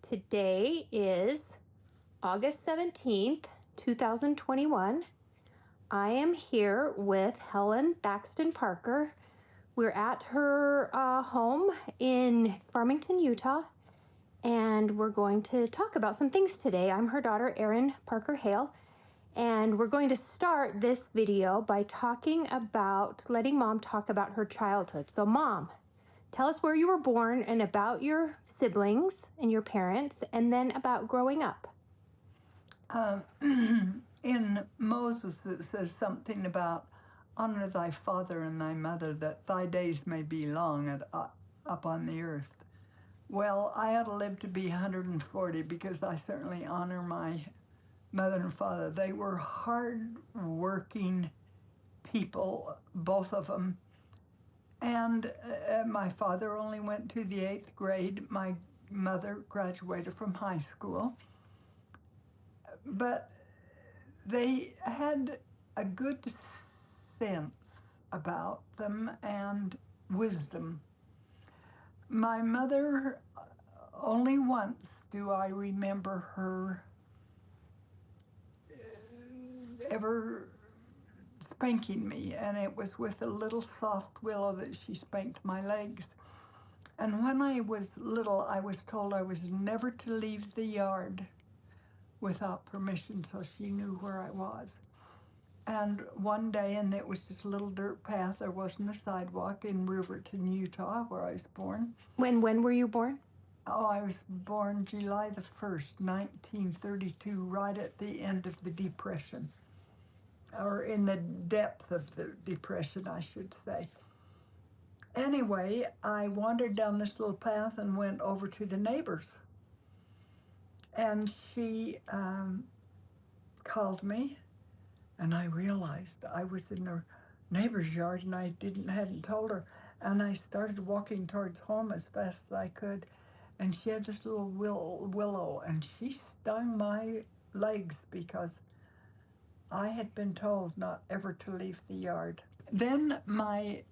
Today is August 17th, 2021. I am here with Helen Thaxton Parker. We're at her home in Farmington, Utah, and we're going to talk about some things today. I'm her daughter, Erin Parker Hale, and we're going to start this video by letting Mom talk about her childhood. So, Mom, tell us where you were born and about your siblings and your parents, and then about growing up. In Moses, it says something about honor thy father and thy mother, that thy days may be long up on the earth. Well, I ought to live to be 140 because I certainly honor my mother and father. They were hard-working people, both of them. And my father only went to the 8th grade. My mother graduated from high school. But they had a good sense about them and wisdom. My mother, only once do I remember her ever spanking me, and it was with a little soft willow that she spanked my legs. And when I was little, I was told I was never to leave the yard without permission, so she knew where I was. And one day, and it was just a little dirt path, there wasn't a sidewalk in Riverton, Utah, where I was born. When were you born? Oh, I was born July the 1st, 1932, right at the end of the Depression. Or in the depth of the Depression, I should say. Anyway, I wandered down this little path and went over to the neighbors. And she called me, and I realized I was in the neighbor's yard and I hadn't told her. And I started walking towards home as fast as I could. And she had this little willow, and she stung my legs because I had been told not ever to leave the yard. Then my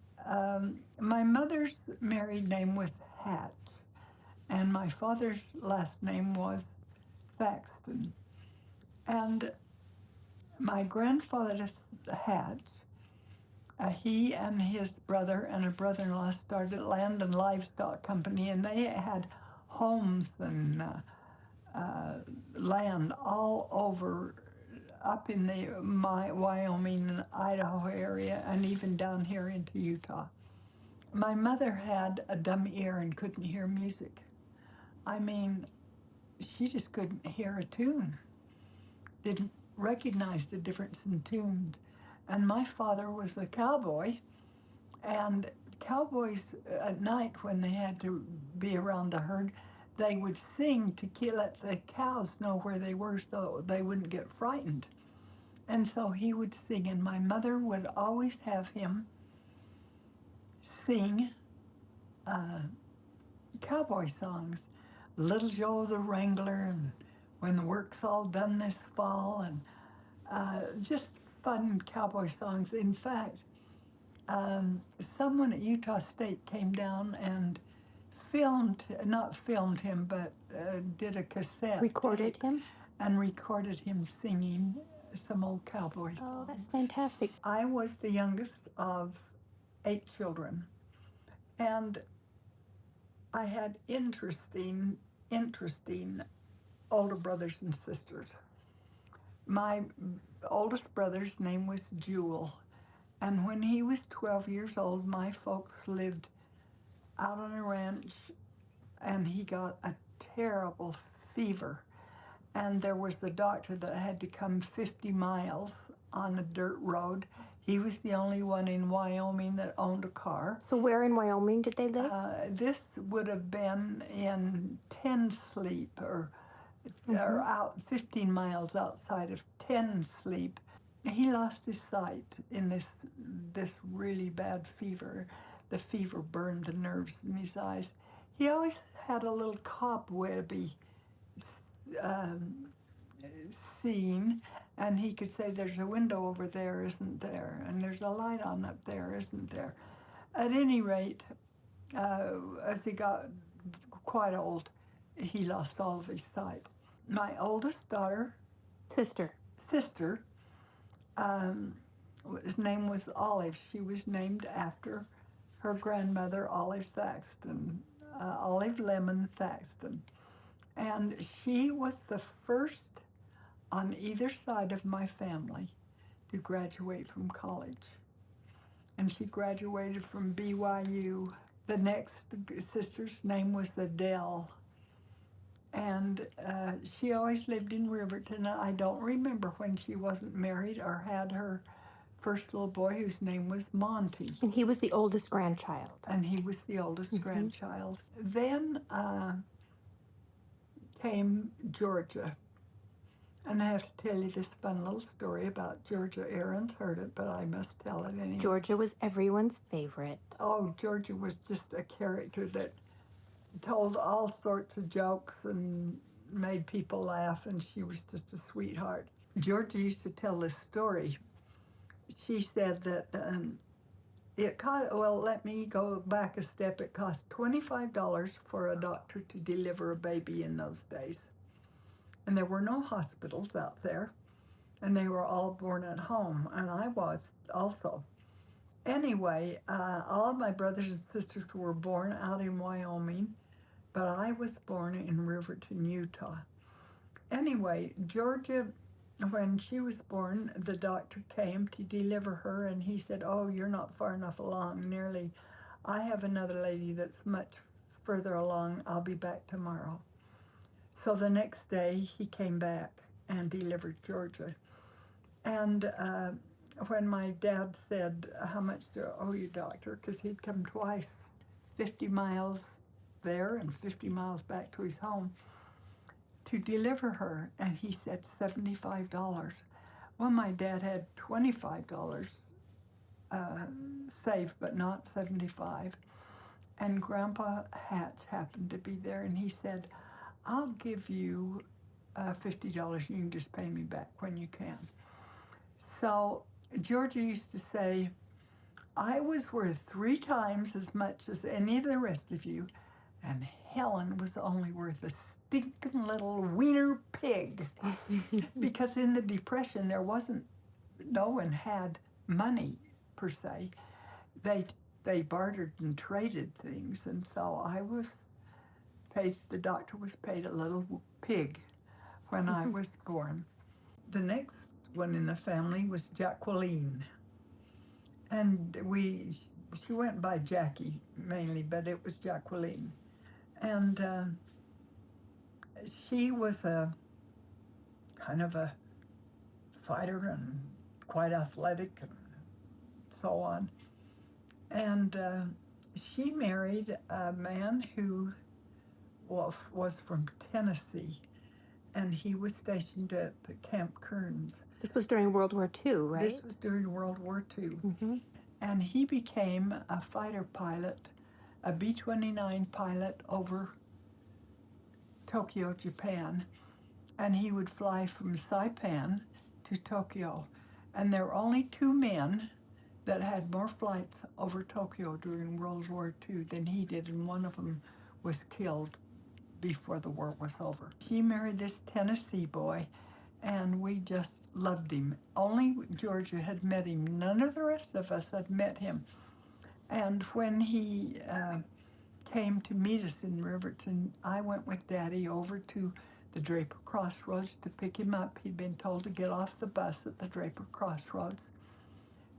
mother's married name was Hatch, and my father's last name was Thaxton. And my grandfather Hatch, he and his brother and a brother-in-law started a land and livestock company, and they had homes and land all over up in the Wyoming and Idaho area, and even down here into Utah. My mother had a dumb ear and couldn't hear music. I mean, she just couldn't hear a tune, didn't recognize the difference in tunes. And my father was a cowboy, and cowboys at night when they had to be around the herd, they would sing to let the cows know where they were so they wouldn't get frightened. And so he would sing, and my mother would always have him sing cowboy songs. Little Joe the Wrangler, and When the Work's All Done This Fall, and just fun cowboy songs. In fact, someone at Utah State came down and not filmed him, but did a cassette. Recorded him? And recorded him singing some old cowboy songs. Oh, that's fantastic. I was the youngest of 8 children, and I had interesting older brothers and sisters. My oldest brother's name was Jewel, and when he was 12 years old, my folks lived out on a ranch, and he got a terrible fever. And there was the doctor that had to come 50 miles on a dirt road. He was the only one in Wyoming that owned a car. So where in Wyoming did they live? This would have been in Ten Sleep, or out 15 miles outside of Ten Sleep. He lost his sight in this really bad fever. The fever burned the nerves in his eyes. He always had a little cobwebby seeing, and he could say, there's a window over there, isn't there? And there's a light on up there, isn't there? At any rate, as he got quite old, he lost all of his sight. My oldest daughter, sister, his name was Olive. She was named after her grandmother, Olive Thaxton, Olive Lemon Thaxton. And she was the first on either side of my family to graduate from college. And she graduated from BYU. The next sister's name was Adele. And she always lived in Riverton. I don't remember when she wasn't married or had her first little boy, whose name was Monty. And he was the oldest grandchild. Grandchild. Then came Georgia. And I have to tell you this fun little story about Georgia. Aaron's heard it, but I must tell it anyway. Georgia was everyone's favorite. Oh, Georgia was just a character that told all sorts of jokes and made people laugh, and she was just a sweetheart. Georgia used to tell this story. She said that it cost, well, let me go back a step. It cost $25 for a doctor to deliver a baby in those days. And there were no hospitals out there, and they were all born at home, and I was also. Anyway, all of my brothers and sisters were born out in Wyoming, but I was born in Riverton, Utah. Anyway, Georgia, when she was born, the doctor came to deliver her, and he said, "Oh, you're not far enough along, nearly. I have another lady that's much further along. I'll be back tomorrow." So the next day, he came back and delivered Georgia. And when my dad said, "How much do I owe you, doctor?" Because he'd come twice, 50 miles there and 50 miles back to his home to deliver her, and he said $75. Well, my dad had $25 saved, but not 75. And Grandpa Hatch happened to be there, and he said, "I'll give you $50. You can just pay me back when you can." So Georgia used to say, "I was worth 3 times as much as any of the rest of you, and Helen was only worth a stinking little wiener pig." Because in the Depression, no one had money per se. They bartered and traded things, and so the doctor was paid a little pig when I was born. The next one in the family was Jacqueline. And she went by Jackie mainly, but it was Jacqueline. And she was a kind of a fighter and quite athletic and so on. And she married a man who was from Tennessee, and he was stationed at Camp Kearns. This was during World War II, right? This was during World War II. Mm-hmm. And he became a fighter pilot, a B-29 pilot over Tokyo, Japan. And he would fly from Saipan to Tokyo. And there were only 2 men that had more flights over Tokyo during World War II than he did, and one of them was killed before the war was over. He married this Tennessee boy, and we just loved him. Only Georgia had met him. None of the rest of us had met him. And when he came to meet us in Riverton, I went with Daddy over to the Draper Crossroads to pick him up. He'd been told to get off the bus at the Draper Crossroads.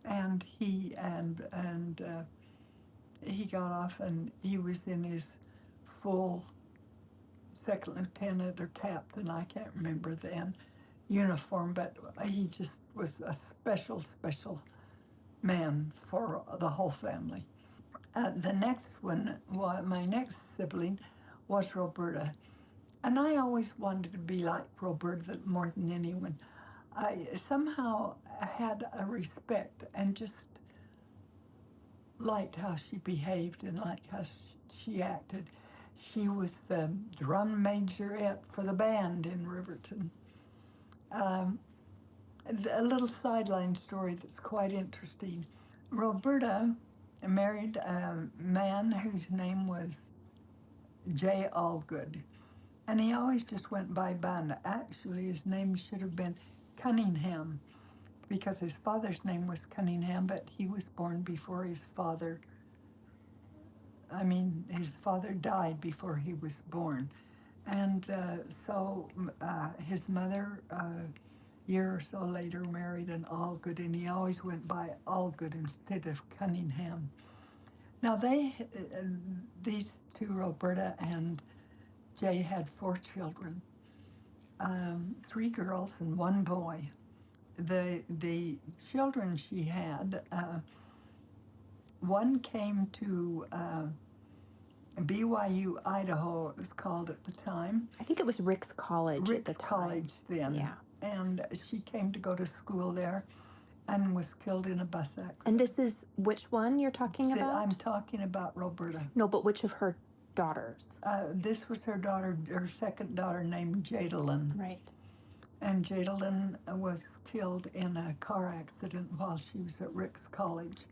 And he got off, and he was in his full second lieutenant or captain, I can't remember then, uniform, but he just was a special man for the whole family. The next one, my next sibling, was Roberta. And I always wanted to be like Roberta more than anyone. I somehow had a respect and just liked how she behaved and liked how she acted. She was the drum majorette for the band in Riverton. A little sideline story that's quite interesting. Roberta married a man whose name was J. Allgood, And he always just went by Bun. Actually, his name should have been Cunningham, because his father's name was Cunningham, but he was born before his father. His father died before he was born. And so his mother, a year or so later, married an Allgood, and he always went by Allgood instead of Cunningham. Now, these two, Roberta and Jay, had 4 children, 3 girls and 1 boy. The children she had, one came to BYU, Idaho, it was called at the time. I think it was Rick's College at the Rick's time. College then. Yeah. And she came to go to school there and was killed in a bus accident. And this is which one you're talking about? I'm talking about Roberta. No, but which of her daughters? This was her daughter, her second daughter, named Jadalyn. Right. And Jadalyn was killed in a car accident while she was at Rick's College.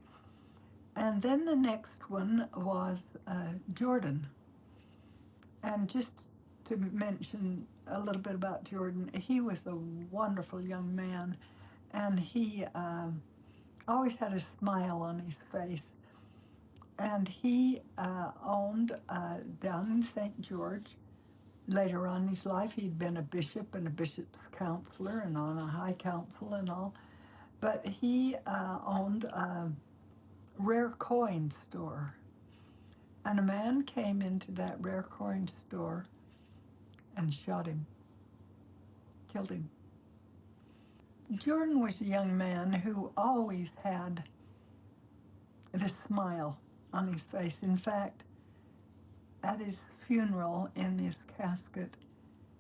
And then the next one was Jordan. And just to mention a little bit about Jordan, he was a wonderful young man, and he always had a smile on his face. And he owned down in St. George. Later on in his life, he'd been a bishop and a bishop's counselor and on a high council and all. But he owned a rare coin store. And a man came into that rare coin store and shot him, killed him. Jordan was a young man who always had this smile on his face. In fact, at his funeral in his casket,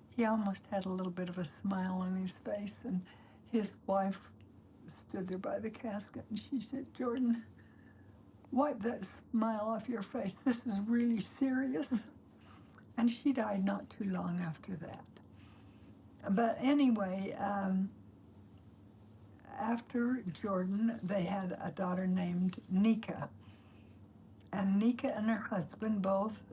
he almost had a little bit of a smile on his face, and his wife stood there by the casket and she said, "Jordan, wipe that smile off your face. This is really serious." And she died not too long after that. But anyway, after Jordan, they had a daughter named Nika. And Nika and her husband both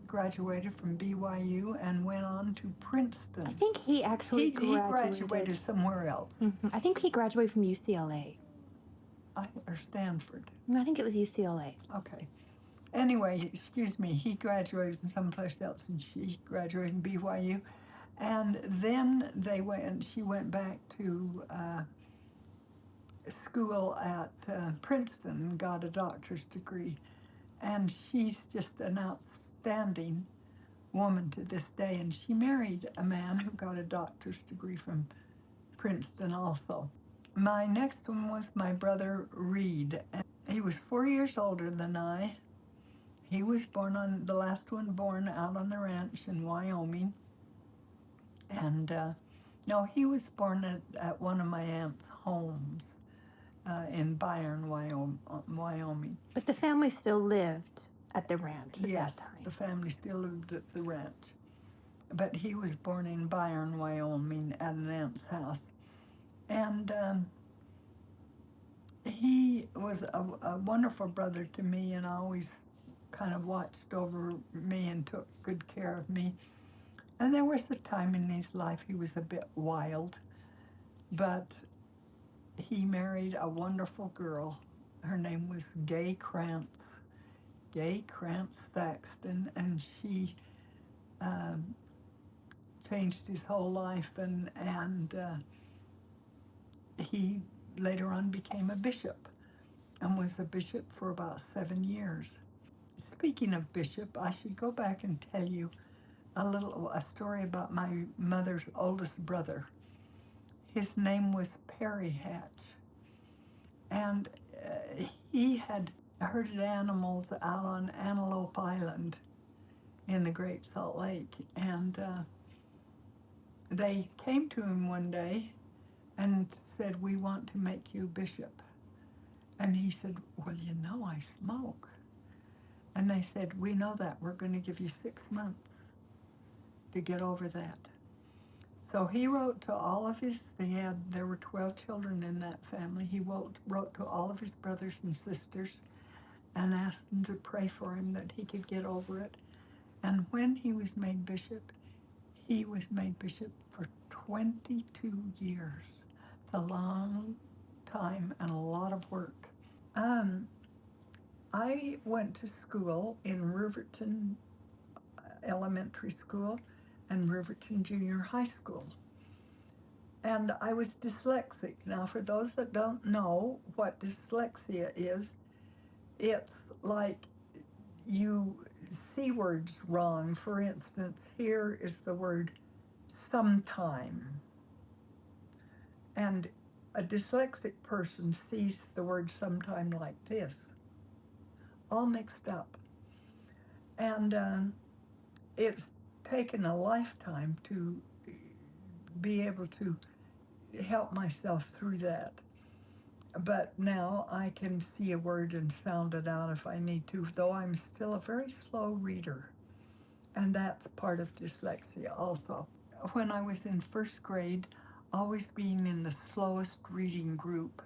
graduated from BYU and went on to Princeton. I think he actually He graduated somewhere else. Mm-hmm. I think he graduated from UCLA. Or Stanford. I think it was UCLA. Okay. Anyway, excuse me, he graduated from someplace else and she graduated from BYU. And then she went back to school at Princeton and got a doctor's degree. And she's just an outstanding woman to this day. And she married a man who got a doctor's degree from Princeton also. My next one was my brother Reed. He was 4 years older than I. He was the last one born out on the ranch in Wyoming. And no, he was born at one of my aunt's homes in Byron, Wyoming. But the family still lived at the ranch at Yes, that time. the family still lived at the ranch. But he was born in Byron, Wyoming at an aunt's house. And he was a wonderful brother to me and always kind of watched over me and took good care of me. And there was a time in his life he was a bit wild, but he married a wonderful girl. Her name was Gay Krantz Thaxton, and she changed his whole life, and he later on became a bishop and was a bishop for about 7 years. Speaking of bishop, I should go back and tell you a story about my mother's oldest brother. His name was Perry Hatch, and he had herded animals out on Antelope Island in the Great Salt Lake, and they came to him one day and said, "We want to make you bishop." And he said, "Well, you know, I smoke." And they said, "We know that. We're going to give you 6 months to get over that." So he wrote to all of there were 12 children in that family. He wrote to all of his brothers and sisters and asked them to pray for him that he could get over it. And when he was made bishop, He was made bishop for 22 years. It's a long time and a lot of work. I went to school in Riverton Elementary School and Riverton Junior High School. And I was dyslexic. Now, for those that don't know what dyslexia is, it's like you see words wrong. For instance, here is the word sometime. And a dyslexic person sees the word sometime like this, all mixed up. And it's taken a lifetime to be able to help myself through that. But now I can see a word and sound it out if I need to, though I'm still a very slow reader. And that's part of dyslexia also. When I was in first grade, always being in the slowest reading group,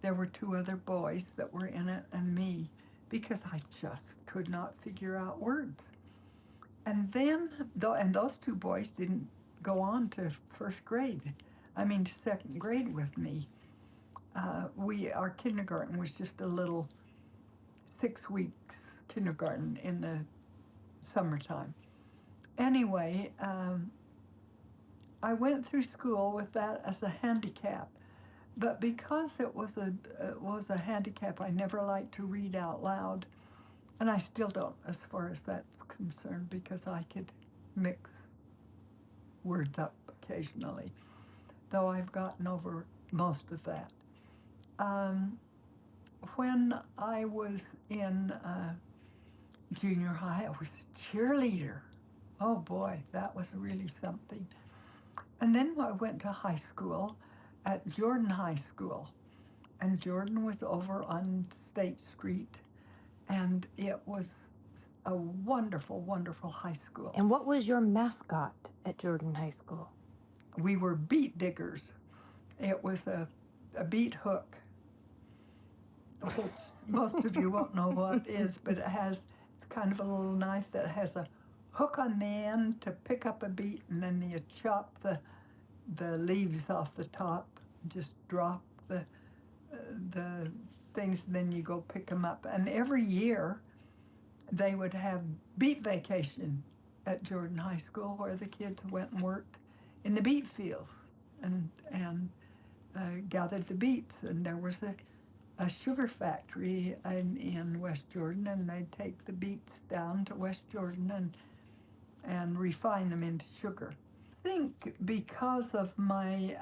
there were 2 other boys that were in it and me, because I just could not figure out words. And then, and those 2 boys didn't go on to first grade, to second grade with me. Our kindergarten was just a little 6 weeks kindergarten in the summertime. Anyway, I went through school with that as a handicap, but because it was a handicap, I never liked to read out loud, and I still don't as far as that's concerned, because I could mix words up occasionally, though I've gotten over most of that. When I was in junior high, I was a cheerleader. Oh boy, that was really something. And then I went to high school at Jordan High School. And Jordan was over on State Street. And it was a wonderful, wonderful high school. And what was your mascot at Jordan High School? We were beet diggers. It was a beet hook, which most of you won't know what it is, but it's kind of a little knife that has a hook on the end to pick up a beet, and then you chop the leaves off the top, just drop the things, and then you go pick them up. And every year they would have beet vacation at Jordan High School, where the kids went and worked in the beet fields and gathered the beets. And there was a sugar factory in West Jordan, and they'd take the beets down to West Jordan and refine them into sugar. I think because of my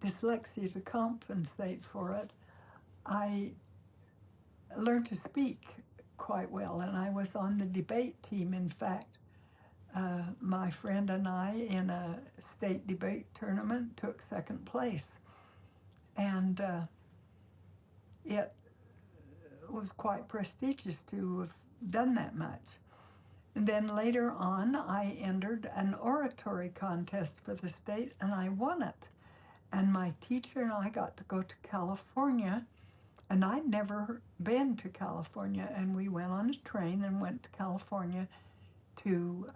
dyslexia, to compensate for it, I learned to speak quite well, and I was on the debate team. In fact, my friend and I, in a state debate tournament, took second place, and it was quite prestigious to have done that much. And then later on, I entered an oratory contest for the state, and I won it. And my teacher and I got to go to California, and I'd never been to California, and we went on a train and went to California to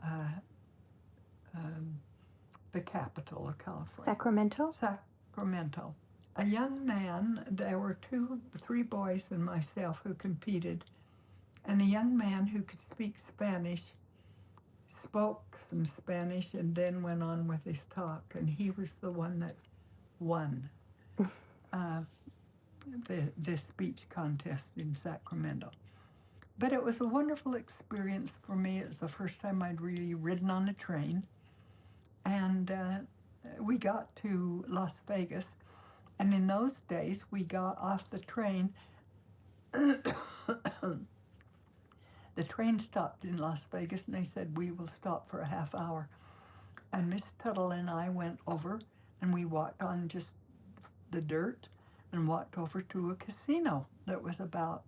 the capital of California. Sacramento? Sacramento. A young man, there were 3 boys and myself who competed, and a young man who could speak Spanish spoke some Spanish and then went on with his talk, and he was the one that won the speech contest in Sacramento. But it was a wonderful experience for me. It was the first time I'd really ridden on a train, and we got to Las Vegas, and in those days we got off the train. The train stopped in Las Vegas, and they said, "We will stop for a half hour." And Miss Tuttle and I went over, and we walked on just the dirt and walked over to a casino that was about,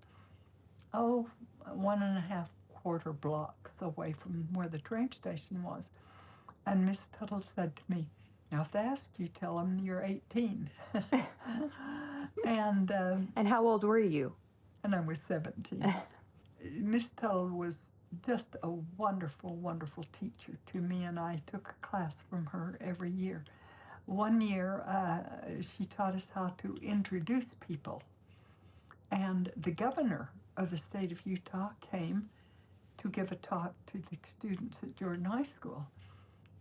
1.5 quarter blocks away from where the train station was. And Miss Tuttle said to me, "Now, if they ask you, tell them you're 18. And how old were you? And I was 17. Miss Tuttle was just a wonderful, wonderful teacher to me, and I took a class from her every year. One year, she taught us how to introduce people, and the governor of the state of Utah came to give a talk to the students at Jordan High School,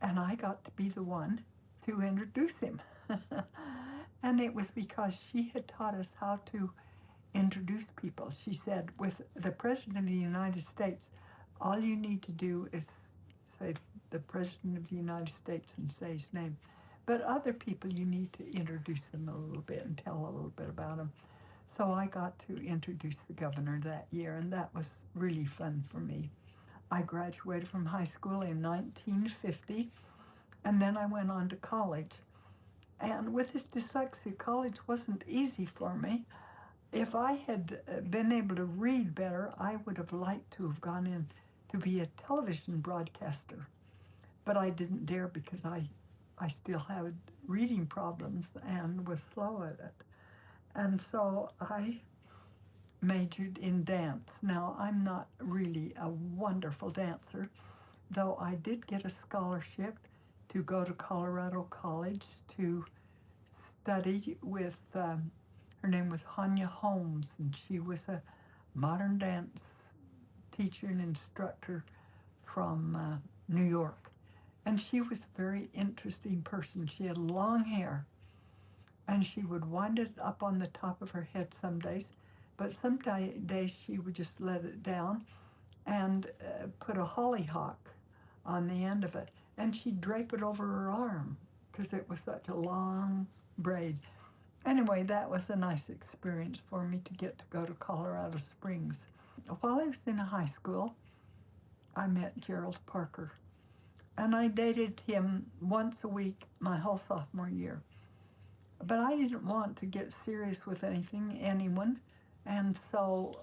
and I got to be the one to introduce him. And it was because she had taught us how to introduce people. She said, with the President of the United States, all you need to do is say the President of the United States and say his name. But other people, you need to introduce them a little bit and tell a little bit about them. So I got to introduce the governor that year, and that was really fun for me. I graduated from high school in 1950, and then I went on to college. And with this dyslexia, college wasn't easy for me. If I had been able to read better, I would have liked to have gone in to be a television broadcaster. But I didn't dare because I still had reading problems and was slow at it. And so I majored in dance. Now, I'm not really a wonderful dancer, though I did get a scholarship to go to Colorado College to study with, her name was Hanya Holmes, and she was a modern dance teacher and instructor from New York. And she was a very interesting person. She had long hair, and she would wind it up on the top of her head some days, but some days she would just let it down and put a hollyhock on the end of it, and she'd drape it over her arm because it was such a long braid. Anyway, that was a nice experience for me to get to go to Colorado Springs. While I was in high school, I met Gerald Parker, and I dated him once a week my whole sophomore year. But I didn't want to get serious with anyone, and so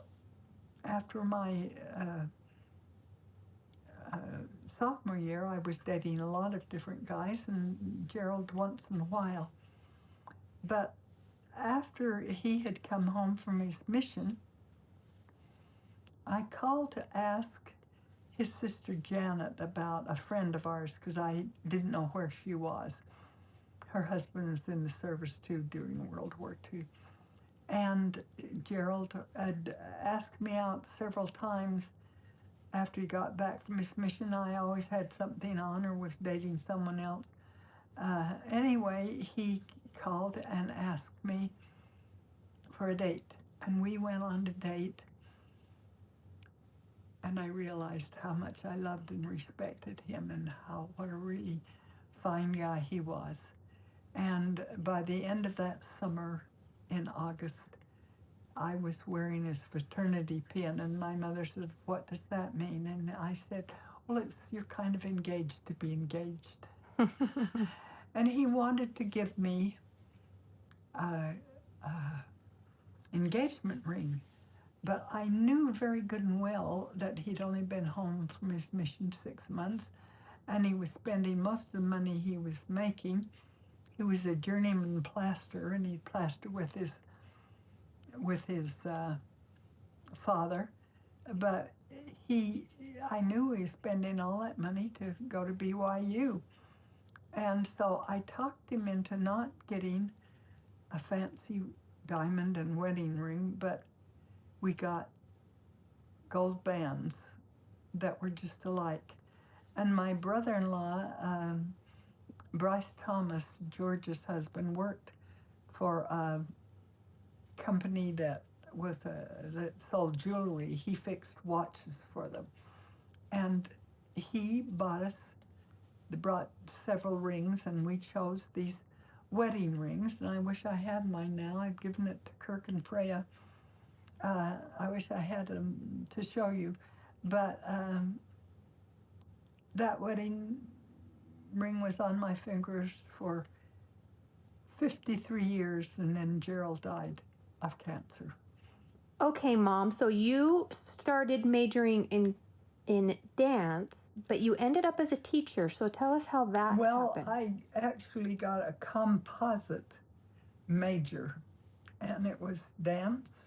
after my sophomore year, I was dating a lot of different guys, and Gerald once in a while. But after he had come home from his mission, I called to ask his sister Janet about a friend of ours because I didn't know where she was. Her husband was in the service too during World War II. And Gerald had asked me out several times after he got back from his mission. I always had something on or was dating someone else. Anyway, he called and asked me for a date, and we went on a date, and I realized how much I loved and respected him and what a really fine guy he was. And by the end of that summer in August, I was wearing his fraternity pin, and my mother said, "What does that mean?" And I said, "Well, you're kind of engaged to be engaged." And he wanted to give me an engagement ring, but I knew very good and well that he'd only been home from his mission 6 months, and he was spending most of the money he was making. He was a journeyman plasterer, and he'd plaster with his father, but I knew he was spending all that money to go to BYU. And so I talked him into not getting a fancy diamond and wedding ring, but we got gold bands that were just alike. And my brother-in-law, Bryce Thomas, George's husband, worked for a company that sold jewelry. He fixed watches for them. And he brought several rings, and we chose these wedding rings. And I wish I had mine now. I've given it to Kirk and Freya. I wish I had them to show you. But that wedding ring was on my fingers for 53 years, and then Gerald died of cancer. Okay, Mom, so you started majoring in dance, but you ended up as a teacher. So tell us how that happened. I actually got a composite major, and it was dance,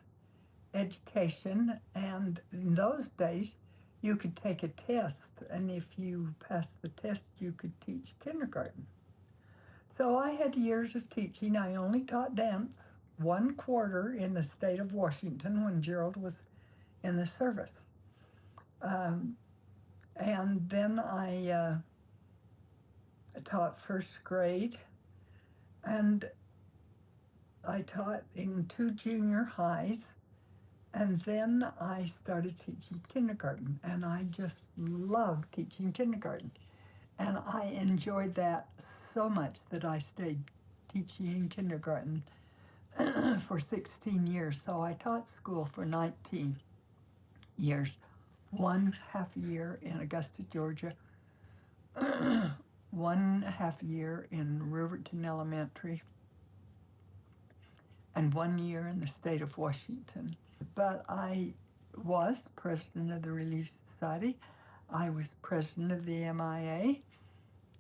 education, and in those days, you could take a test, and if you passed the test, you could teach kindergarten. So I had years of teaching. I only taught dance 1 quarter in the state of Washington when Gerald was in the service. And then I taught first grade, and I taught in 2 junior highs, and then I started teaching kindergarten, and I just loved teaching kindergarten. And I enjoyed that so much that I stayed teaching in kindergarten for 16 years. So I taught school for 19 years, 1/2 year in Augusta, Georgia, 1/2 year in Riverton Elementary, and 1 year in the state of Washington. But I was president of the Relief Society. I was president of the MIA,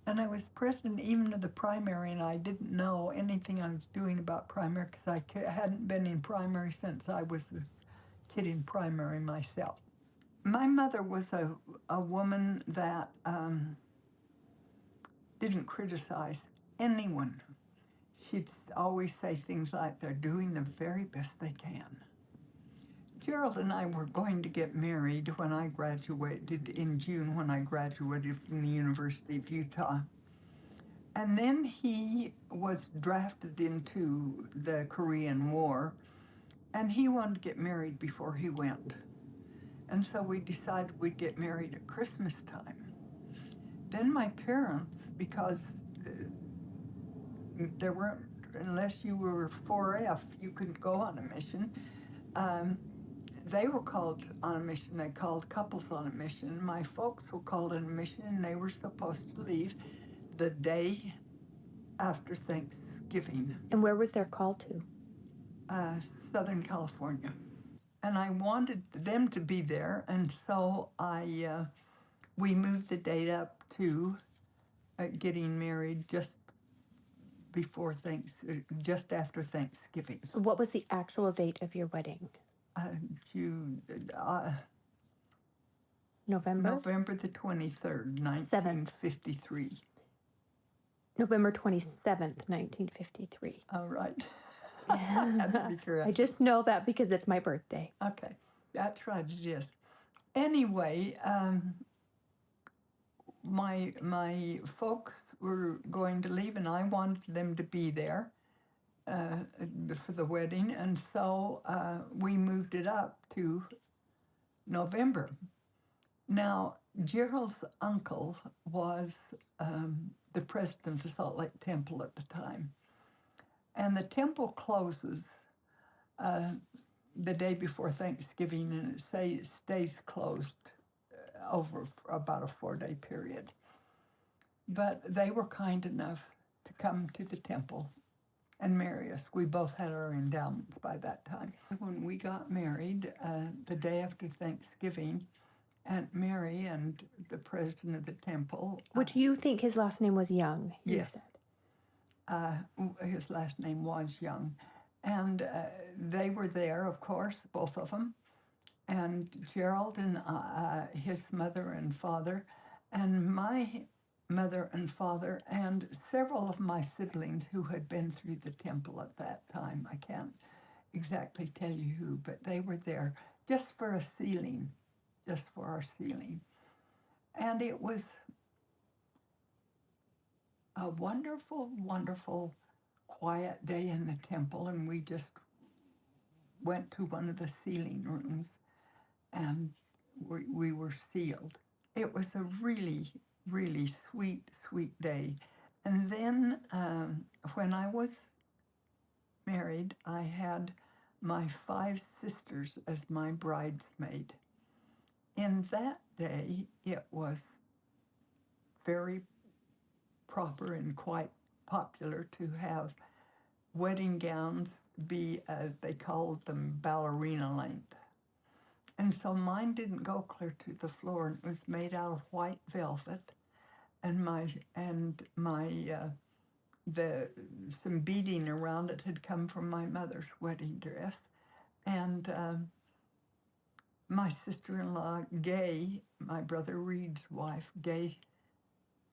and I was president even of the primary, and I didn't know anything I was doing about primary because I hadn't been in primary since I was a kid in primary myself. My mother was a woman that didn't criticize anyone. She'd always say things like, they're doing the very best they can. Gerald and I were going to get married when I graduated in June, when I graduated from the University of Utah. And then he was drafted into the Korean War, and he wanted to get married before he went. And so we decided we'd get married at Christmas time. Then my parents, because there weren't, unless you were 4F, you couldn't go on a mission. They were called on a mission. They called couples on a mission. My folks were called on a mission, and they were supposed to leave the day after Thanksgiving. And where was their call to? Southern California. And I wanted them to be there, and so we moved the date up to getting married just after Thanksgiving. What was the actual date of your wedding? November the 23rd, 1953. November 27th, 1953. All right. I had to be correct. I just know that because it's my birthday. Okay, that's right, it is. Anyway, my folks were going to leave, and I wanted them to be there for the wedding, and so we moved it up to November. Now, Gerald's uncle was the president of the Salt Lake Temple at the time, and the temple closes the day before Thanksgiving, and it stays closed over about a 4-day period. But they were kind enough to come to the temple and marry us. We both had our endowments by that time. When we got married, the day after Thanksgiving, Aunt Mary and the president of the temple... Would you think his last name was Young? Yes. His last name was Young. And they were there, of course, both of them. And Gerald and his mother and father, and my mother and father, and several of my siblings who had been through the temple at that time. I can't exactly tell you who, but they were there just for a sealing, just for our sealing. And it was a wonderful, wonderful, quiet day in the temple, and we just went to one of the sealing rooms, and we were sealed. It was a really, really sweet, sweet day. And then when I was married, I had my 5 sisters as my bridesmaid. In that day, it was very proper and quite popular to have wedding gowns be, they called them ballerina length. And so mine didn't go clear to the floor, and it was made out of white velvet, and some beading around it had come from my mother's wedding dress, and my sister-in-law, Gay, my brother Reed's wife, Gay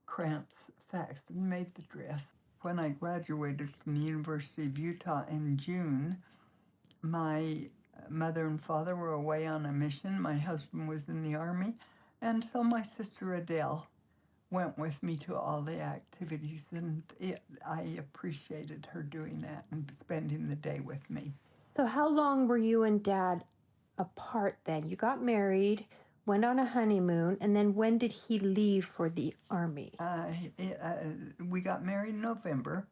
Krantz Thaxton, made the dress. When I graduated from the University of Utah in June, my mother and father were away on a mission. My husband was in the Army, and so my sister Adele went with me to all the activities, and I appreciated her doing that and spending the day with me. So how long were you and Dad apart then? You got married, went on a honeymoon, and then when did he leave for the Army? We got married in November,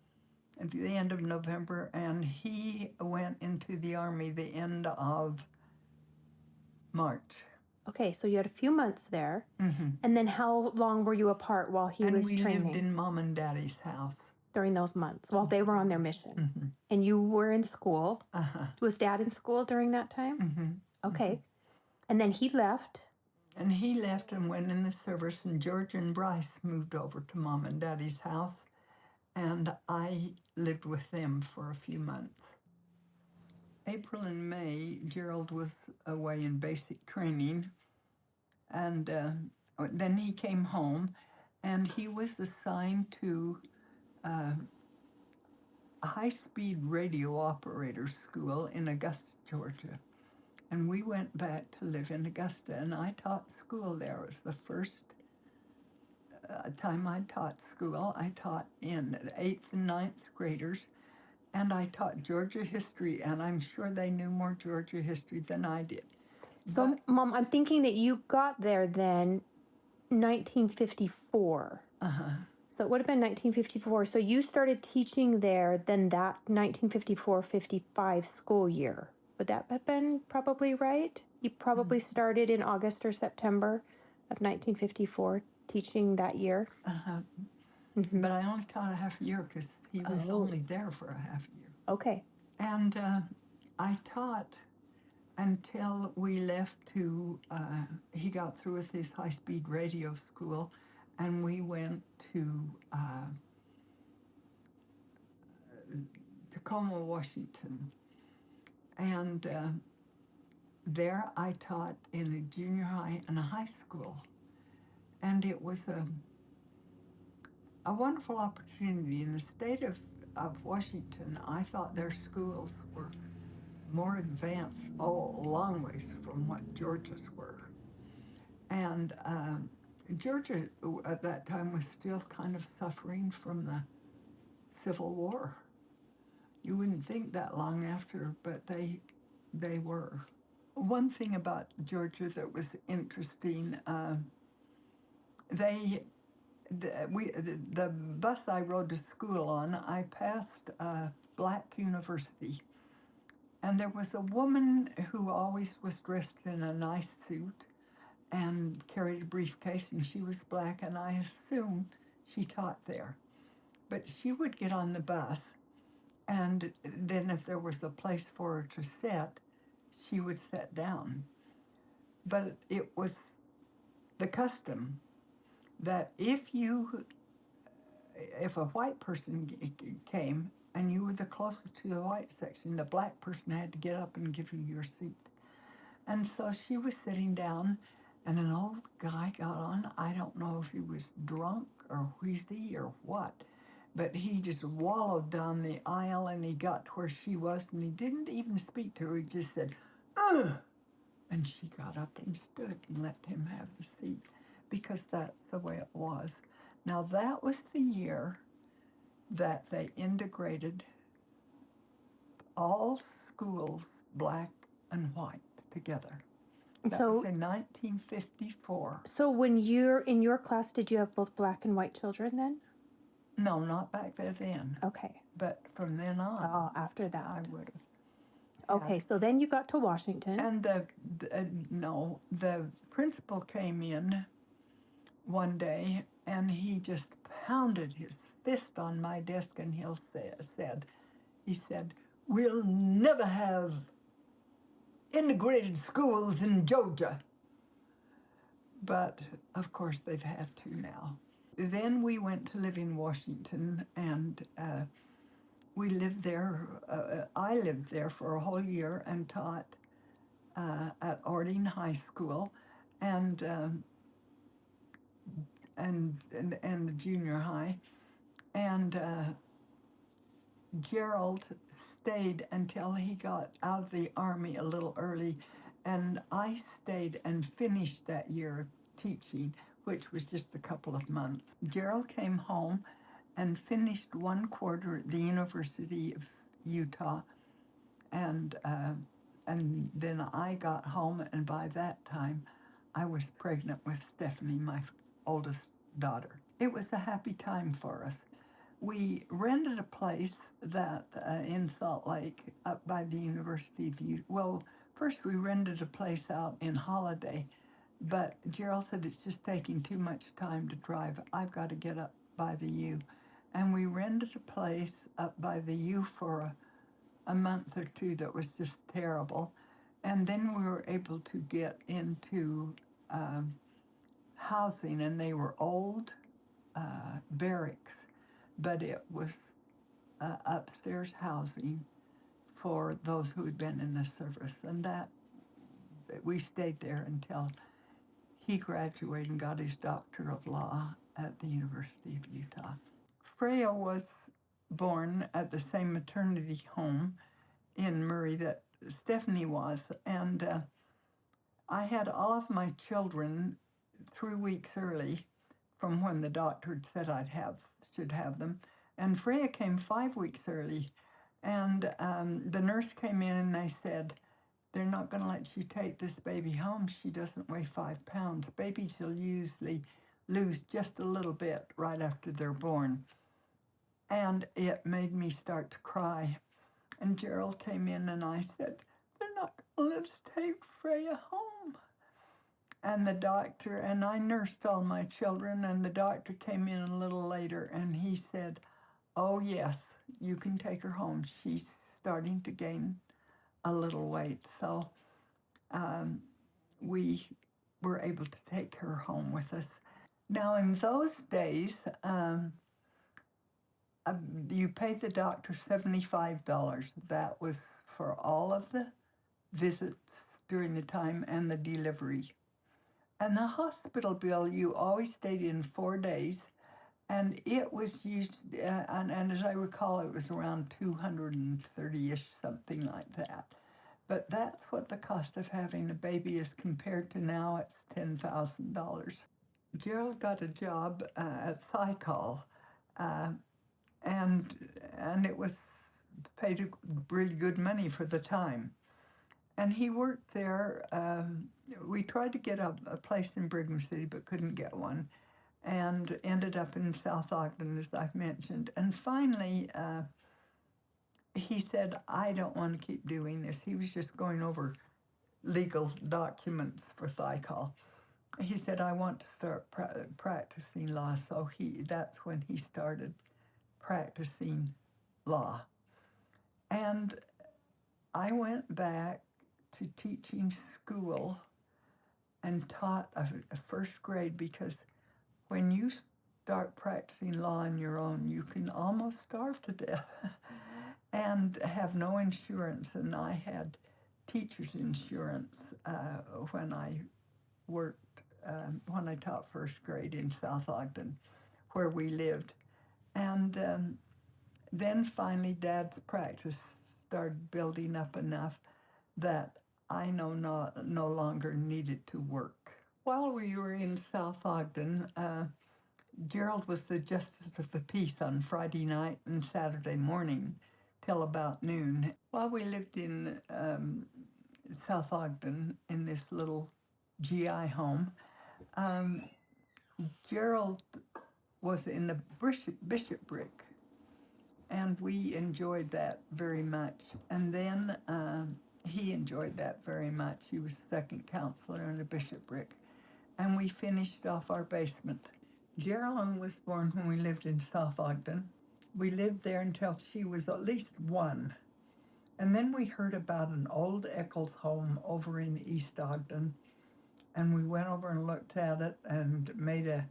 at the end of November, and he went into the Army the end of March. Okay, so you had a few months there. Mm-hmm. And then how long were you apart while he was training? And we lived in Mom and Daddy's house. During those months, while they were on their mission. Mm-hmm. And you were in school. Uh-huh. Was Dad in school during that time? Mm-hmm. Okay. Mm-hmm. And then he left. And he left and went in the service, and George and Bryce moved over to Mom and Daddy's house, and I lived with them for a few months. April and May, Gerald was away in basic training, and then he came home, and he was assigned to a high-speed radio operator school in Augusta, Georgia. And we went back to live in Augusta, and I taught school there. It was the first time I taught school. I taught in 8th and 9th graders, and I taught Georgia history, and I'm sure they knew more Georgia history than I did. So, Mom, I'm thinking that you got there then 1954. Uh-huh. So it would have been 1954. So you started teaching there then that 1954-55 school year. Would that have been probably right? You probably started in August or September of 1954 teaching that year. Uh-huh. Mm-hmm. But I only taught a half year because he was only there for a half year. Okay. And I taught until we left to, he got through with his high-speed radio school, and we went to Tacoma, Washington. And there I taught in a junior high and a high school. And it was a wonderful opportunity. In the state of Washington, I thought their schools were more advanced, a long ways from what Georgia's were. And Georgia at that time was still kind of suffering from the Civil War. You wouldn't think that long after, but they were. One thing about Georgia that was interesting, the bus I rode to school on, I passed Black University. And there was a woman who always was dressed in a nice suit and carried a briefcase, and she was Black, and I assume she taught there. But she would get on the bus, and then if there was a place for her to sit, she would sit down. But it was the custom that if a white person came and you were the closest to the white section, the Black person had to get up and give you your seat. And so she was sitting down, and an old guy got on. I don't know if he was drunk or wheezy or what, but he just wallowed down the aisle, and he got to where she was, and he didn't even speak to her. He just said, "Ugh!" And she got up and stood and let him have the seat, because that's the way it was. Now, that was the year that they integrated all schools, Black and white, together. That was in 1954. So when you're in your class, did you have both Black and white children then? No, not back there then. Okay. But from then on. Oh, after that. I would have. Okay, so then you got to Washington. And the principal came in one day, and he just pounded his fist on my desk, and he said, "We'll never have integrated schools in Georgia." But, of course, they've had to now. Then we went to live in Washington, and we lived there. I lived there for a whole year and taught at Ording High School, and the junior high, and Gerald stayed until he got out of the Army a little early, and I stayed and finished that year of teaching, which was just a couple of months. Gerald came home and finished 1 quarter at the University of Utah, and then I got home, and by that time I was pregnant with Stephanie, my oldest daughter. It was a happy time for us. We rented a place that in Salt Lake up by the University of Utah. Well, first we rented a place out in Holiday, but Gerald said it's just taking too much time to drive. I've got to get up by the U. And we rented a place up by the U for a month or two that was just terrible. And then we were able to get into housing, and they were old barracks, but it was upstairs housing for those who had been in the service. And that we stayed there until he graduated and got his Doctor of Law at the University of Utah. Freya was born at the same maternity home in Murray that Stephanie was, and I had all of my children 3 weeks early from when the doctor had said should have them, and Freya came 5 weeks early, and the nurse came in and they said, "They're not going to let you take this baby home. She doesn't weigh 5 pounds. Babies will usually lose just a little bit right after they're born." And it made me start to cry. And Gerald came in and I said, "They're not going to let us take Freya home." And the doctor, and I nursed all my children, and the doctor came in a little later and he said, "Oh yes, you can take her home. She's starting to gain a little weight." So we were able to take her home with us. Now in those days, you paid the doctor $75. That was for all of the visits during the time and the delivery. And the hospital bill, you always stayed in 4 days, and it was used, and as I recall, it was around 230-ish, something like that. But that's what the cost of having a baby is compared to now. It's $10,000. Gerald got a job at Thaxton, and it was paid really good money for the time. And he worked there. We tried to get a place in Brigham City, but couldn't get one, and ended up in South Ogden, as I've mentioned. And finally, he said, "I don't want to keep doing this." He was just going over legal documents for Thaxton. He said, "I want to start practicing law." So that's when he started practicing law. And I went back to teaching school and taught a first grade, because when you start practicing law on your own, you can almost starve to death and have no insurance. And I had teacher's insurance when I worked, when I taught first grade in South Ogden, where we lived. And then finally, Dad's practice started building up enough that I no longer needed to work. While we were in South Ogden, Gerald was the justice of the peace on Friday night and Saturday morning till about noon. While we lived in South Ogden in this little GI home, Gerald was in the bishopric, and we enjoyed that very much. And then he enjoyed that very much. He was second counselor in the bishopric. And we finished off our basement. Geraldine was born when we lived in South Ogden. We lived there until she was at least 1. And then we heard about an old Eccles home over in East Ogden. And we went over and looked at it and made a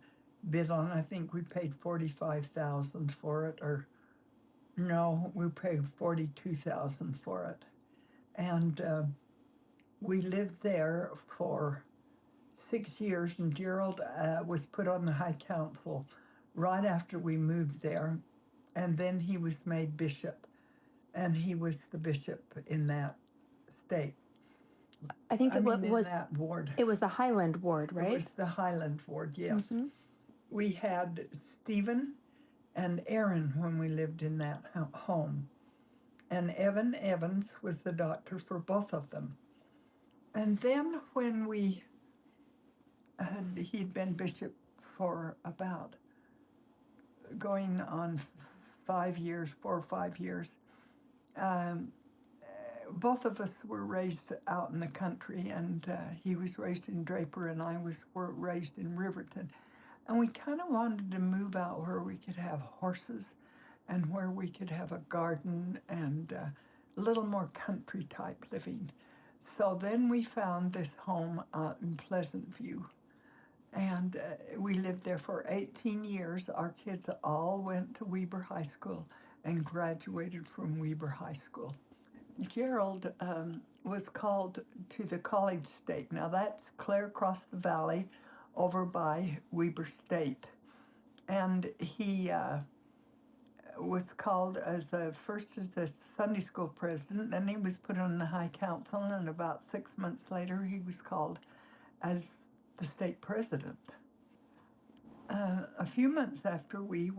bid on it. I think we paid $45,000 for it, or no, we paid $42,000 for it. And we lived there for 6 years, and Gerald was put on the High Council right after we moved there, and then he was made bishop, and he was the bishop in that state. I think I it mean, in was that ward. it was the Highland ward, It right? was the Highland ward, yes. Mm-hmm. We had Stephen and Aaron when we lived in that home. And Evan Evans was the doctor for both of them. And then when he'd been bishop for about going on 5 years, 4 or 5 years, both of us were raised out in the country, and he was raised in Draper, and I were raised in Riverton. And we kind of wanted to move out where we could have horses and where we could have a garden and a little more country type living. So then we found this home out in Pleasant View. And we lived there for 18 years. Our kids all went to Weber High School and graduated from Weber High School. Gerald was called to the college stake. Now that's clear across the valley over by Weber State. And he was called first as the Sunday school president, then he was put on the High Council, and about 6 months later he was called as the state president. A few months after we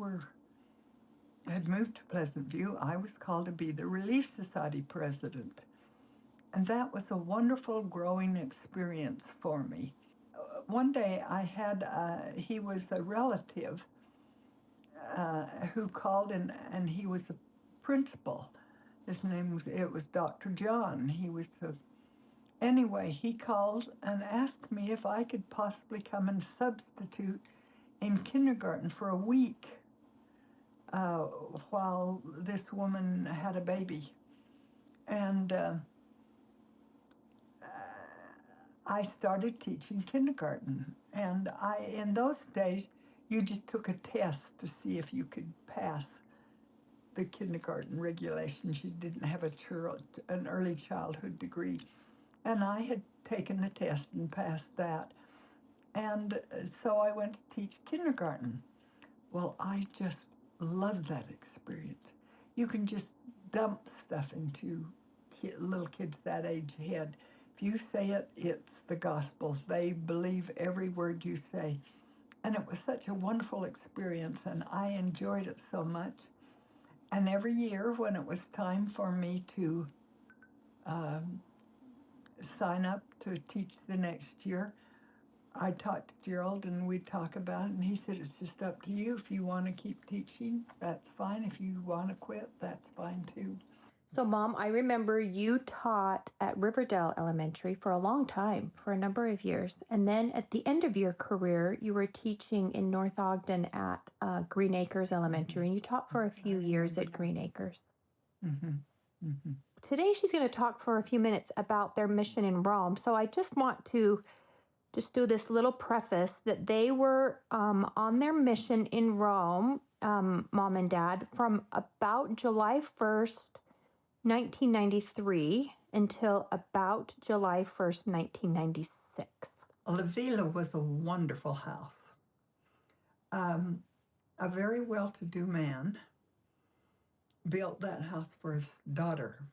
had moved to Pleasant View, I was called to be the Relief Society president. And that was a wonderful growing experience for me. One day he was a relative who called, and he was a principal. His name was Dr. John. Anyway, he called and asked me if I could possibly come and substitute in kindergarten for a week while this woman had a baby. And I started teaching kindergarten. And in those days, you just took a test to see if you could pass the kindergarten regulations. You didn't have an early childhood degree. And I had taken the test and passed that. And so I went to teach kindergarten. Well, I just loved that experience. You can just dump stuff into little kids that age head. If you say it, it's the gospel. They believe every word you say. And it was such a wonderful experience, and I enjoyed it so much. And every year when it was time for me to sign up to teach the next year, I talked to Gerald and we'd talk about it, and he said, it's just up to you. If you want to keep teaching, that's fine. If you want to quit, that's fine too. So, Mom, I remember you taught at Riverdale Elementary for a long time, for a number of years. And then at the end of your career, you were teaching in North Ogden at Green Acres Elementary, and you taught for a few years at Green Acres. Mm-hmm. Mm-hmm. Today, she's going to talk for a few minutes about their mission in Rome. So I just want to just do this little preface that they were on their mission in Rome, Mom and Dad, from about July 1st, 1993 until about July 1st, 1996. La Villa was a wonderful house. A very well-to-do man built that house for his daughter.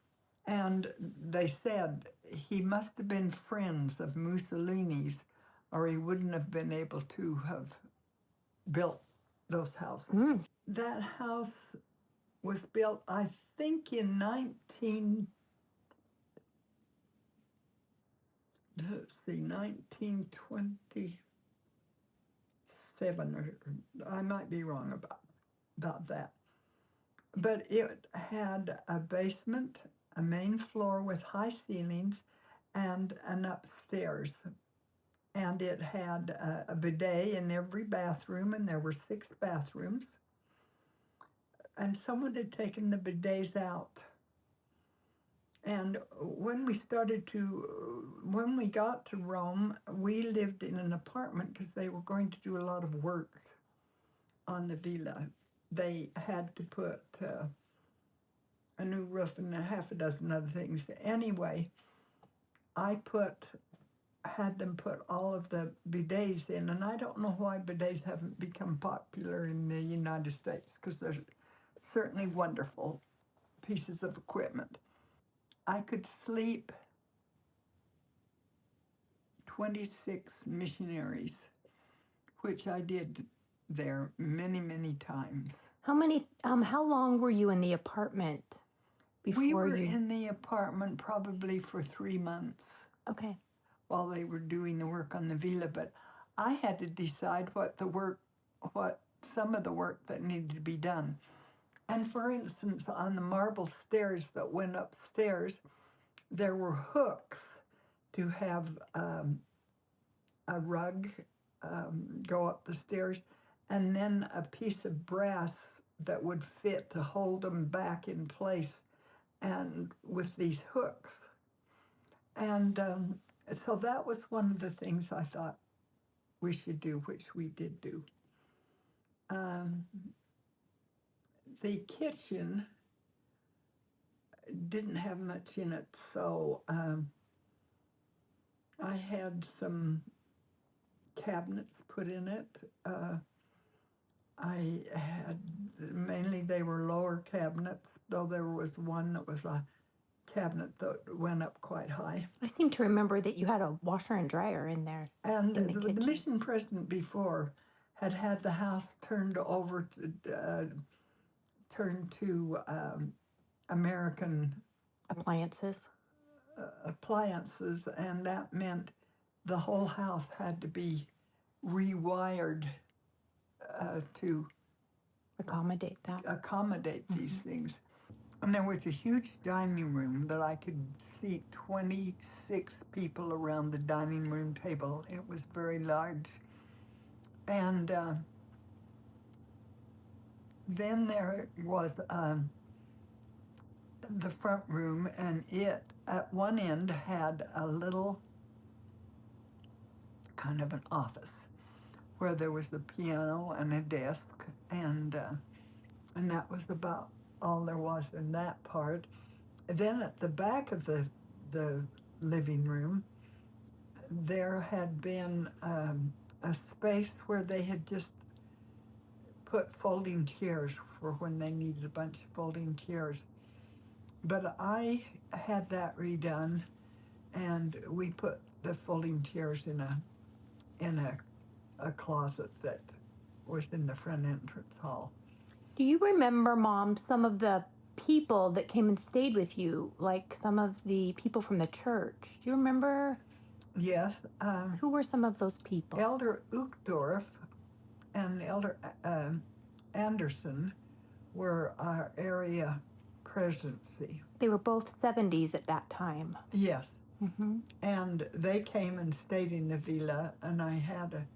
And they said he must have been friends of Mussolini's, or he wouldn't have been able to have built those houses. Mm. That house was built, I think, in 1927, or I might be wrong about that. But it had a basement, a main floor with high ceilings, and an upstairs. And it had a bidet in every bathroom, and there were 6 bathrooms. And someone had taken the bidets out. And when we got to Rome, we lived in an apartment because they were going to do a lot of work on the villa. They had to put a new roof and a half a dozen other things. Anyway, I had them put all of the bidets in, and I don't know why bidets haven't become popular in the United States, because they're certainly wonderful pieces of equipment. I could sleep 26 missionaries, which I did there many, many times. How long were you in the apartment before We were in the apartment probably for 3 months. Okay. While they were doing the work on the villa, but I had to decide what some of the work that needed to be done. And for instance, on the marble stairs that went upstairs, there were hooks to have a rug go up the stairs, and then a piece of brass that would fit to hold them back in place, and with these hooks. And so that was one of the things I thought we should do, which we did do. The kitchen didn't have much in it, so I had some cabinets put in it. I had, mainly they were lower cabinets, though there was one that was a cabinet that went up quite high. I seem to remember that you had a washer and dryer in there. And in the the kitchen. mission president before had the house turned over to American Appliances. appliances, and that meant the whole house had to be rewired to Accommodate that. accommodate these things. And there was a huge dining room that I could seat 26 people around the dining room table. It was very large. And then there was the front room, and it at one end had a little kind of an office where there was a piano and a desk, and that was about all there was in that part. Then at the back of the living room, there had been a space where they had just put folding chairs for when they needed a bunch of folding chairs. But I had that redone, and we put the folding chairs in a closet that was in the front entrance hall. Do you remember, Mom, some of the people that came and stayed with you, like some of the people from the church? Do you remember? Yes. Who were some of those people? Elder Uchtdorf and Elder Anderson were our area presidency. They were both 70s at that time. Yes. Mm-hmm. And they came and stayed in the villa, and I had a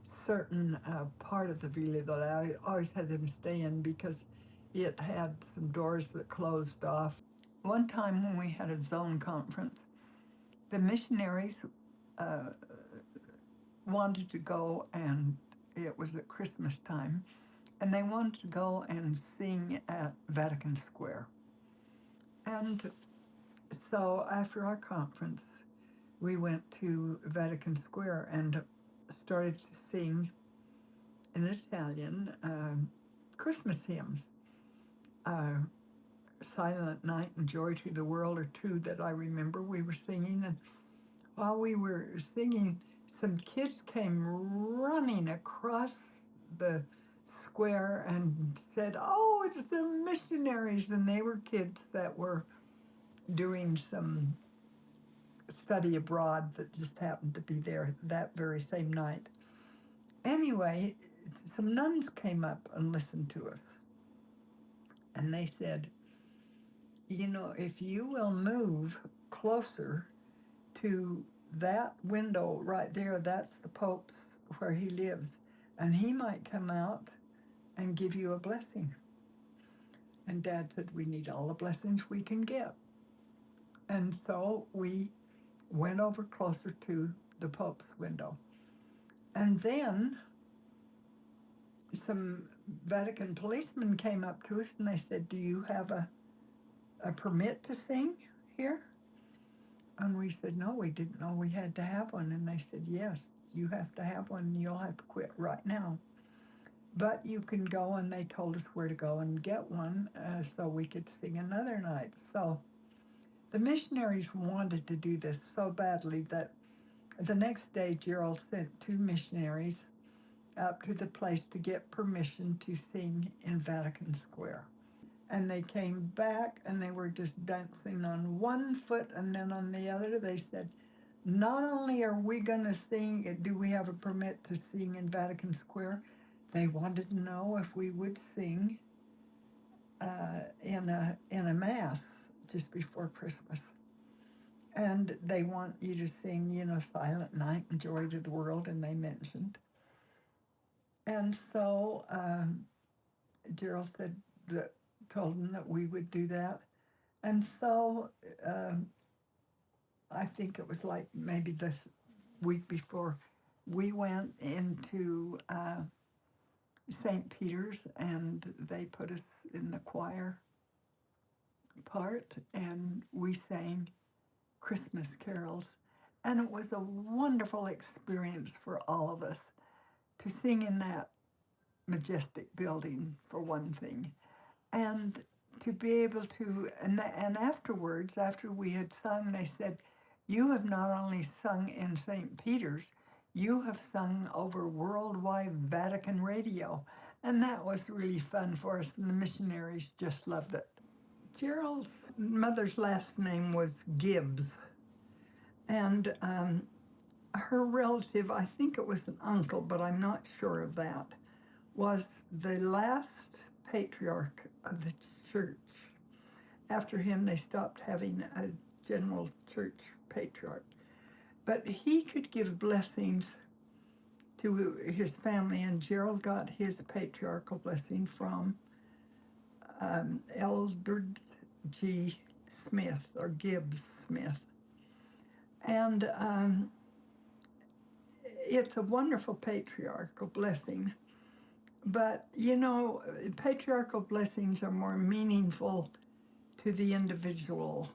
certain part of the villa that I always had them stay in because it had some doors that closed off. One time when we had a zone conference, the missionaries wanted to go, and it was at Christmas time, and they wanted to go and sing at Vatican Square. And so after our conference, we went to Vatican Square and started to sing in Italian Christmas hymns. Silent Night and Joy to the World are two that I remember we were singing. And while we were singing, some kids came running across the square and said, "Oh, it's the missionaries." And they were kids that were doing some study abroad that just happened to be there that very same night. Anyway, some nuns came up and listened to us. And they said, "You know, if you will move closer to that window right there, that's the Pope's where he lives, and he might come out and give you a blessing." And Dad said, "We need all the blessings we can get." And so we went over closer to the Pope's window. And then some Vatican policemen came up to us and they said, "Do you have a permit to sing here?" And we said, no, we didn't know we had to have one. And they said, yes, you have to have one. You'll have to quit right now. But you can go, and they told us where to go and get one so we could sing another night. So the missionaries wanted to do this so badly that the next day Gerald sent 2 missionaries up to the place to get permission to sing in Vatican Square. And they came back and they were just dancing on one foot and then on the other. They said, not only are we going to sing, do we have a permit to sing in Vatican Square? They wanted to know if we would sing in a mass just before Christmas. And they want you to sing, Silent Night and Joy to the World, and they mentioned. And so Gerald told them that we would do that. And so I think it was like maybe the week before, we went into St. Peter's, and they put us in the choir part, and we sang Christmas carols. And it was a wonderful experience for all of us to sing in that majestic building, for one thing, and to be able to, and afterwards, after we had sung, they said, you have not only sung in St. Peter's, you have sung over worldwide Vatican radio. And that was really fun for us, and the missionaries just loved it. Gerald's mother's last name was Gibbs, and her relative, I think it was an uncle, but I'm not sure of that, was the last patriarch of the church. After him, they stopped having a general church patriarch. But he could give blessings to his family, and Gerald got his patriarchal blessing from Eldred G. Smith, or Gibbs Smith. And it's a wonderful patriarchal blessing. But, patriarchal blessings are more meaningful to the individual.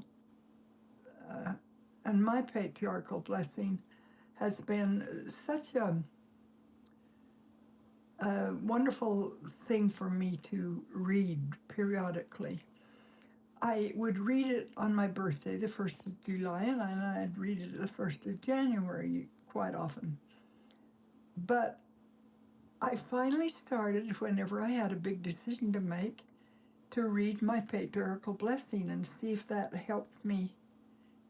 And my patriarchal blessing has been such a wonderful thing for me to read periodically. I would read it on my birthday, the 1st of July, and I'd read it the 1st of January quite often. But I finally started, whenever I had a big decision to make, to read my patriarchal blessing and see if that helped me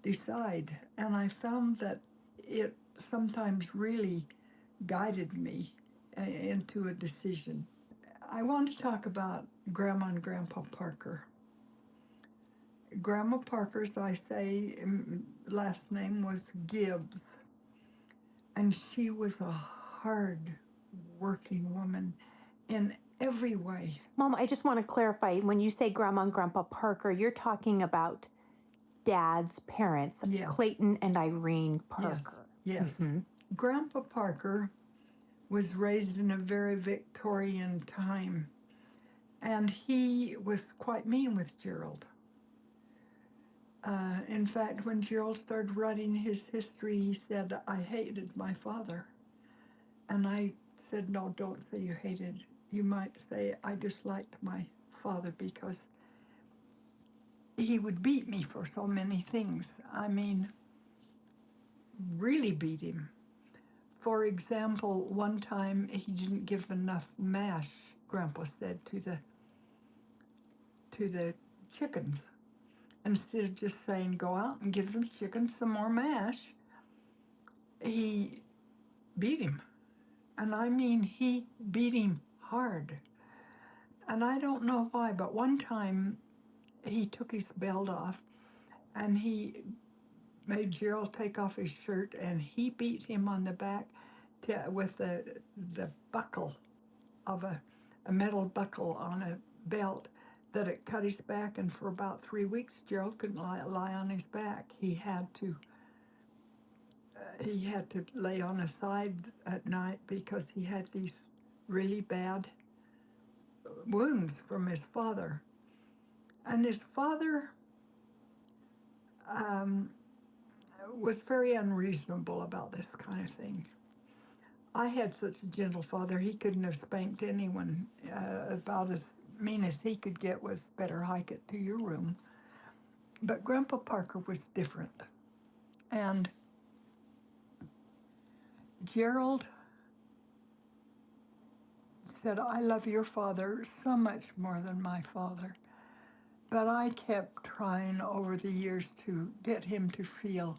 decide. And I found that it sometimes really guided me into a decision. I want to talk about Grandma and Grandpa Parker. Grandma Parker's, I say, last name was Gibbs, and she was a hard-working woman in every way. Mom, I just want to clarify, when you say Grandma and Grandpa Parker, you're talking about Dad's parents, Yes. Clayton and Irene Parker. Yes. Mm-hmm. Grandpa Parker was raised in a very Victorian time, and he was quite mean with Gerald. In fact, when Gerald started writing his history, he said, I hated my father. And I said, no, don't say you hated. You might say, I disliked my father because he would beat me for so many things. I mean, really beat him. For example, one time he didn't give enough mash, Grandpa said, to the chickens. Instead of just saying, go out and give the chickens some more mash, he beat him. And I mean, he beat him hard. And I don't know why, but one time he took his belt off and he made Gerald take off his shirt, and he beat him on the back with the buckle of a metal buckle on a belt, that it cut his back, and for about 3 weeks, Gerald couldn't lie on his back. He had to lay on his side at night because he had these really bad wounds from his father. And his father was very unreasonable about this kind of thing. I had such a gentle father, he couldn't have spanked anyone. About as mean as he could get was better hike it to your room. But Grandpa Parker was different. And Gerald said, I love your father so much more than my father. But I kept trying over the years to get him to feel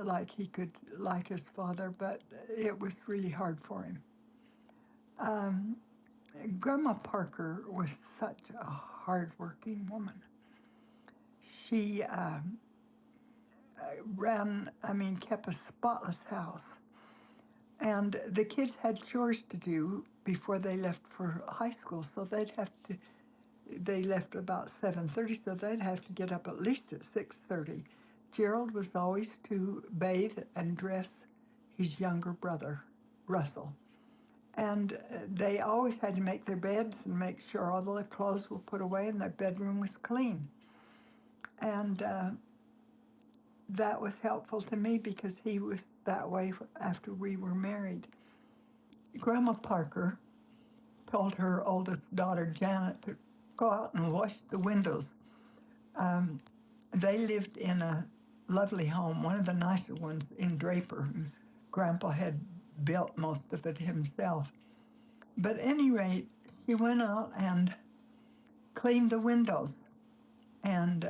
like he could like his father, but it was really hard for him. Grandma Parker was such a hardworking woman. She kept a spotless house. And the kids had chores to do before they left for high school, so they left about 7:30, so they'd have to get up at least at 6:30. Gerald was always to bathe and dress his younger brother, Russell. And they always had to make their beds and make sure all the clothes were put away and their bedroom was clean. And that was helpful to me because he was that way after we were married. Grandma Parker told her oldest daughter, Janet, to go out and wash the windows. They lived in a lovely home, one of the nicer ones in Draper. Grandpa had built most of it himself. But at any rate, she went out and cleaned the windows. And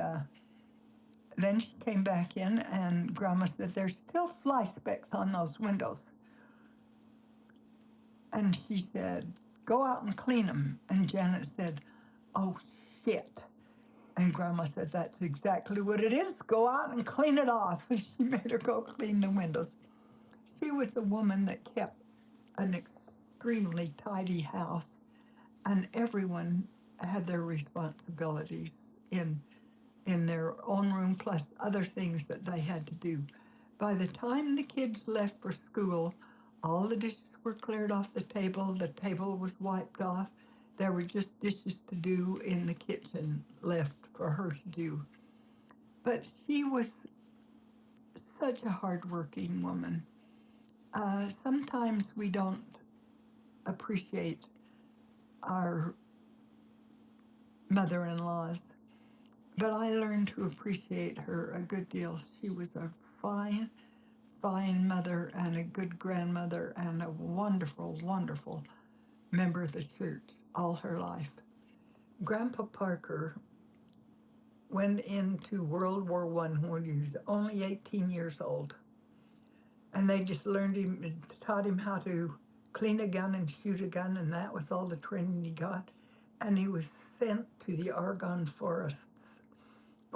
then she came back in, and Grandma said, there's still fly specks on those windows. And she said, go out and clean them. And Janet said, oh, shit. And Grandma said, that's exactly what it is. Go out and clean it off. And she made her go clean the windows. She was a woman that kept an extremely tidy house, and everyone had their responsibilities in their own room, plus other things that they had to do. By the time the kids left for school, all the dishes were cleared off the table was wiped off. There were just dishes to do in the kitchen left for her to do. But she was such a hardworking woman. Sometimes we don't appreciate our mother-in-laws, but I learned to appreciate her a good deal. She was a fine, fine mother and a good grandmother and a wonderful, wonderful member of the church all her life. Grandpa Parker went into World War I when he was only 18 years old. And they just taught him how to clean a gun and shoot a gun, and that was all the training he got. And he was sent to the Argonne forests,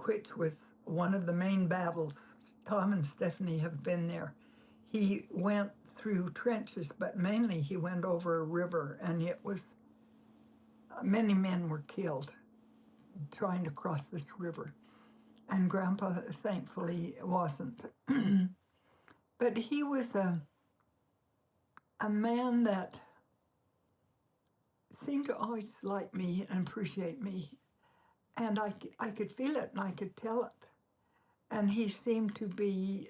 which was one of the main battles. Tom and Stephanie have been there. He went through trenches, but mainly he went over a river, and it was, many men were killed trying to cross this river. And Grandpa, thankfully, wasn't. But he was a man that seemed to always like me and appreciate me. And I could feel it and I could tell it. And he seemed to be,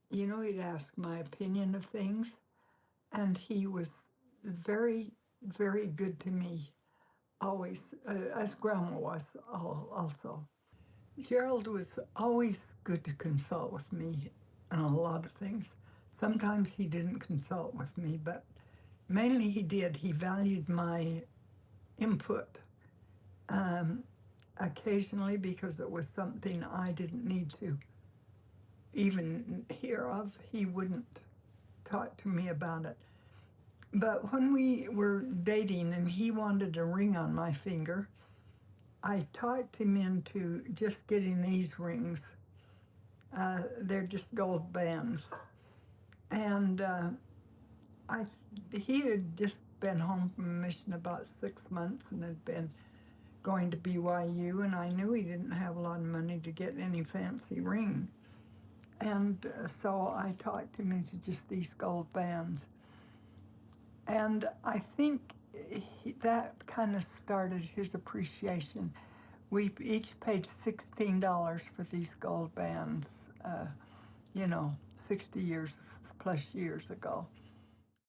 he'd ask my opinion of things. And he was very, very good to me, always, as Grandma was also. Gerald was always good to consult with me on a lot of things. Sometimes he didn't consult with me, but mainly he did. He valued my input. Occasionally, because it was something I didn't need to even hear of, he wouldn't talk to me about it. But when we were dating and he wanted a ring on my finger, I talked him into just getting these rings. They're just gold bands. And he had just been home from a mission about 6 months and had been going to BYU, and I knew he didn't have a lot of money to get any fancy ring. And so I talked him into just these gold bands. And I think that kind of started his appreciation. We each paid $16 for these gold bands, 60 years plus years ago.